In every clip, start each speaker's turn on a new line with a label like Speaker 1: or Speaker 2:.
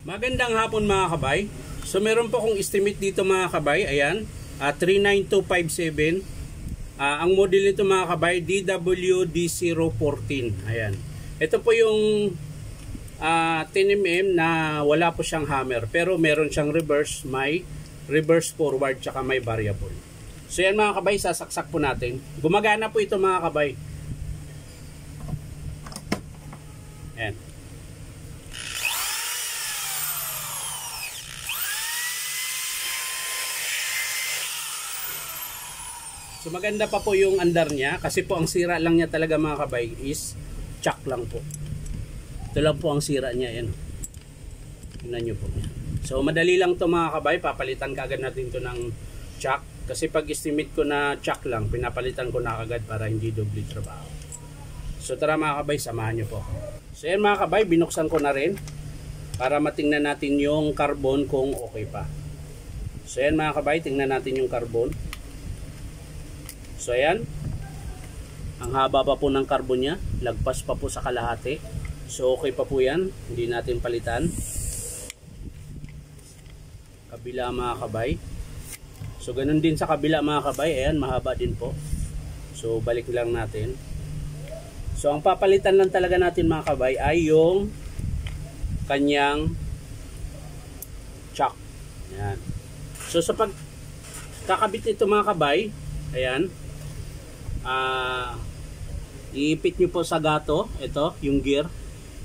Speaker 1: Magandang hapon mga kabay. So meron po akong estimate dito mga kabay. Ayan, 39257. Ang model nito mga kabay, DWD014. Ayan. Ito po yung 10mm na wala po siyang hammer. Pero meron siyang reverse, may reverse forward, tsaka may variable. So yan mga kabay, sasaksak po natin. Gumagana po ito mga kabay. Ayan. So maganda pa po yung andar niya kasi po ang sira lang niya talaga mga kabay is chuck lang po. Ito lang po ang sira niya, yan. Tingnan niyo po. So madali lang to mga kabay, papalitan kaagad natin to ng chuck kasi pag estimate ko na chuck lang, pinapalitan ko na agad para hindi doble trabaho. So tara mga kabay, samahan niyo po. So yan mga kabay, binuksan ko na rin para matingnan natin yung carbon kung okay pa. So yan mga kabay, tingnan natin yung carbon. So ayan, ang haba pa po ng carbon nya, lagpas pa po sa kalahati. So okay pa po yan, hindi natin palitan. Kabila mga kabay. So ganun din sa kabila mga kabay, ayan, mahaba din po. So balik lang natin. So ang papalitan lang talaga natin mga kabay ay yung kanyang chuck. Ayan. So sa pagkakabit nito mga kabay, ayan, iipit nyo po sa gato, ito, yung gear.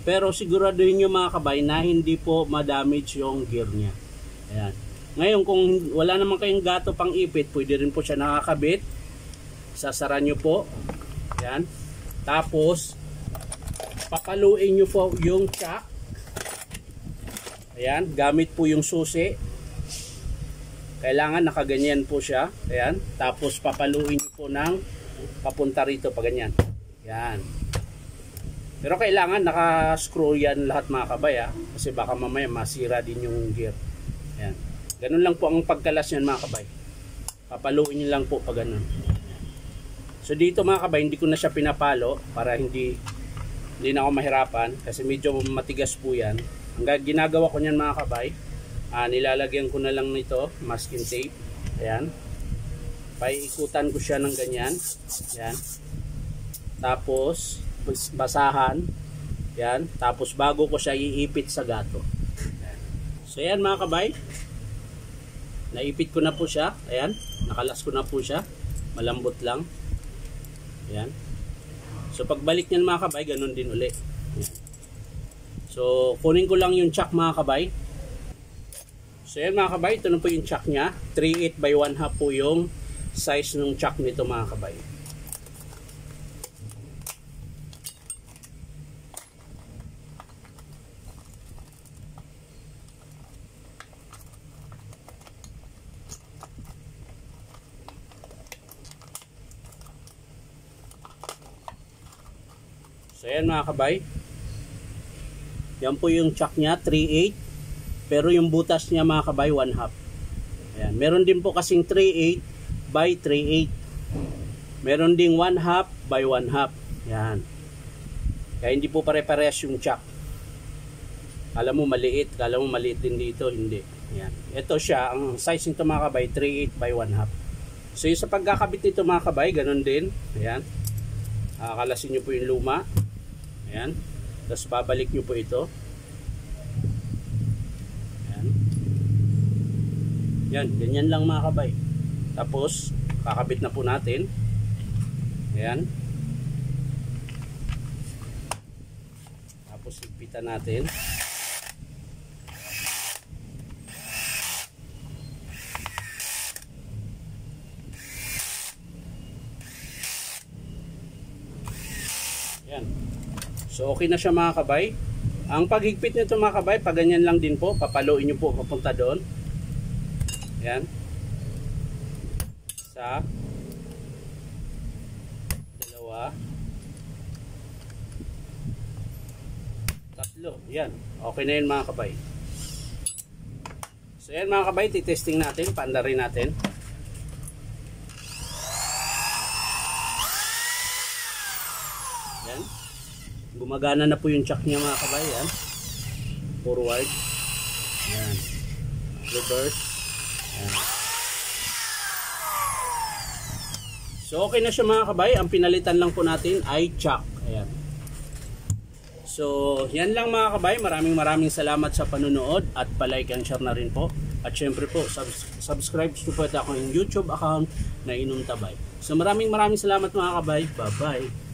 Speaker 1: Pero siguraduhin nyo mga kabay na hindi po ma-damage yung gear nya. Ayan. Ngayon kung wala naman kayong gato pang ipit, pwede rin po siya nakakabit. Sasara nyo po. Ayan. Tapos papaluin nyo po yung chuck. Ayan, gamit po yung susi. Kailangan nakaganyan po siya. Ayan. Tapos papaluin nyo po ng papunta rito pa ganyan. Yan. Pero kailangan naka-screw yan lahat mga kabay kasi baka mamaya masira din yung gear. Yan. Ganun lang po ang pagkalas niyan mga kabay. Papaluin nyo lang po pa ganun. So dito mga kabay, hindi ko na siya pinapalo para hindi na ako mahirapan kasi medyo matigas po yan. Ang ginagawa ko niyan mga kabay, nilalagyan ko na lang nito masking tape. Ayan. Paiikutan ko siya ng ganyan. Ayan. Tapos basahan. Ayan. Tapos bago ko siya iipit sa gato. Ayan. So ayan mga kabay, naipit ko na po siya. Ayan. Nakalas ko na po siya. Malambot lang. Ayan. So pagbalik niyan mga kabay, ganun din uli. Ayan. So kunin ko lang yung chuck mga kabay. So yan mga kabay, ito na po yung chuck nya. 3/8 by 1/2 po yung size ng chuck nito mga kabay. So yan mga kabay, yan po yung chuck nya, 3/8. Pero yung butas niya mga kabay, 1/2. Ayan. Meron din po kasing 3/8 by 3/8. Meron ding 1/2 by 1/2. Yan. Kaya hindi po pare-parehas yung chuck. Kala mo maliit, kala mo maliit din dito, hindi. Yan. Ito siya, ang size nito mga kabay, 3/8 by 1/2. So yung sa pagkakabit nito mga kabay, ganun din. Ayan. Kalasin nyo po yung luma. Ayan. Tapos babalik nyo po ito. Ayan. Yan, ganyan lang mga kabay. Tapos, kakabit na po natin. Ayan. Tapos, higpitan natin. Ayan. So, okay na siya mga kabay. Ang paghigpit nito mga kabay, pag ganyan lang din po, papaluin nyo po papunta doon. Ayan. Isa, dalawa, tatlo. Yan. Okay na yun mga kabay. So yan mga kabay, titesting natin, paandarin natin. Yan. Gumagana na po yung chuck niya mga kabay. Yan. Forward. Ayan. Reverse. Ayan. So okay na siya mga kabay. Ang pinalitan lang po natin ay chock. Ayan. So yan lang mga kabay. Maraming salamat sa panunood at palike and share na rin po. At syempre po subscribe to po akong YouTube account na Inom Tabay. So maraming salamat mga kabay. Bye bye.